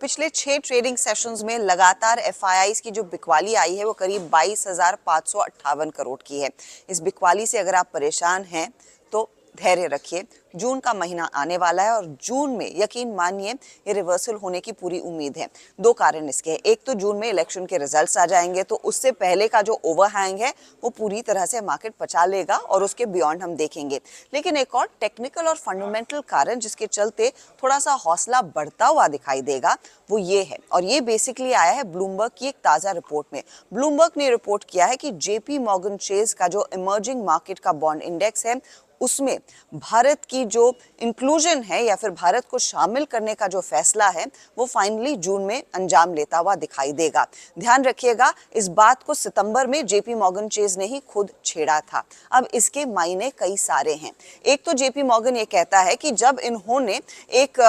पिछले 6 trading sessions में लगातार एफआईआईज की जो बिकवाली आई है वो करीब 22,558 करोड़ की है। इस बिकवाली से अगर आप परेशान हैं तो धैर्य रखिए। जून का महीना आने वाला है और जून में यकीन मानिए ये रिवर्सल होने की पूरी उम्मीद है। 2 कारण इसके हैं। एक तो जून में इलेक्शन के रिजल्ट्स आ जाएंगे तो उससे पहले का जो ओवरहैंग है वो पूरी तरह से मार्केट पचा लेगा और उसके बियॉन्ड हम देखेंगे। लेकिन एक और टेक्निकल और फंडामेंटल कारण जिसके चलते थोड़ा सा हौसला बढ़ता हुआ दिखाई देगा वो ये है, और ये बेसिकली आया है ब्लूमबर्ग की एक ताज़ा रिपोर्ट में। ब्लूमबर्ग ने रिपोर्ट किया है कि जेपी मॉर्गन चेज का जो इमर्जिंग मार्केट का बॉन्ड इंडेक्स है उसमें भारत की जो इंक्लूजन है या फिर भारत को शामिल करने का जो फैसला है वो फाइनली जून में अंजाम लेता हुआ दिखाई देगा। ध्यान रखिएगा, इस बात को सितंबर में जेपी मॉर्गन चेज ने ही खुद छेड़ा था। अब इसके मायने कई सारे हैं। एक तो जेपी मॉर्गन ये कहता है कि जब इन्होंने एक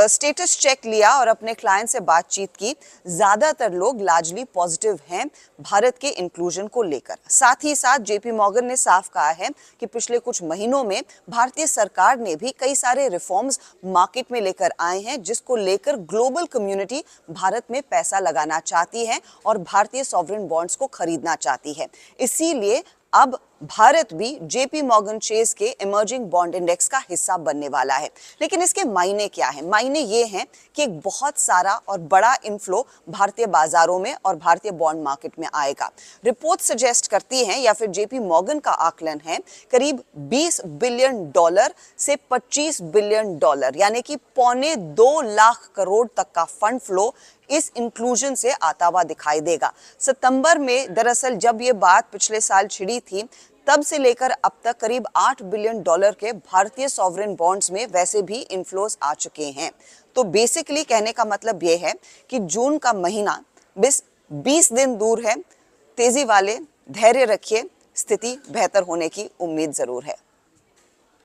स्टेटस चेक लिया और अपने क्लाइंट से बातचीत की, ज्यादातर लोग लार्जली पॉजिटिव हैं भारत के इंक्लूजन को लेकर। साथ ही साथ जेपी मॉर्गन ने साफ कहा है कि पिछले कुछ महीनों में भारतीय सरकार ने भी कई सारे रिफॉर्म्स मार्केट में लेकर आए हैं जिसको लेकर ग्लोबल कम्युनिटी भारत में पैसा लगाना चाहती है और भारतीय सॉवरेन बॉन्ड्स को खरीदना चाहती है। इसीलिए अब भारत भी जेपी मॉर्गन चेज के इमर्जिंग बॉन्ड इंडेक्स का हिस्सा बनने वाला है। लेकिन इसके मायने क्या है? मायने ये हैं कि एक बहुत सारा और बड़ा इनफ्लो भारतीय बाजारों में और भारतीय बॉन्ड मार्केट में आएगा। रिपोर्ट सजेस्ट करती हैं या फिर जेपी मॉर्गन का आकलन है करीब $20 बिलियन से $25 बिलियन, यानी कि $2.25 लाख करोड़ तक का फंड फ्लो इस इंक्लूजन से आता हुआ दिखाई देगा। सितंबर में दरअसल जब ये बात पिछले साल छिड़ी थी तब से लेकर अब तक करीब $8 बिलियन के भारतीय सॉवरेन बॉन्ड्स में वैसे भी इनफ्लोज आ चुके हैं। तो बेसिकली कहने का मतलब ये है कि जून का महीना बस 20 दिन दूर है। तेजी वाले, धैर्य रखिए, स्थिति बेहतर होने की उम्मीद जरूर है।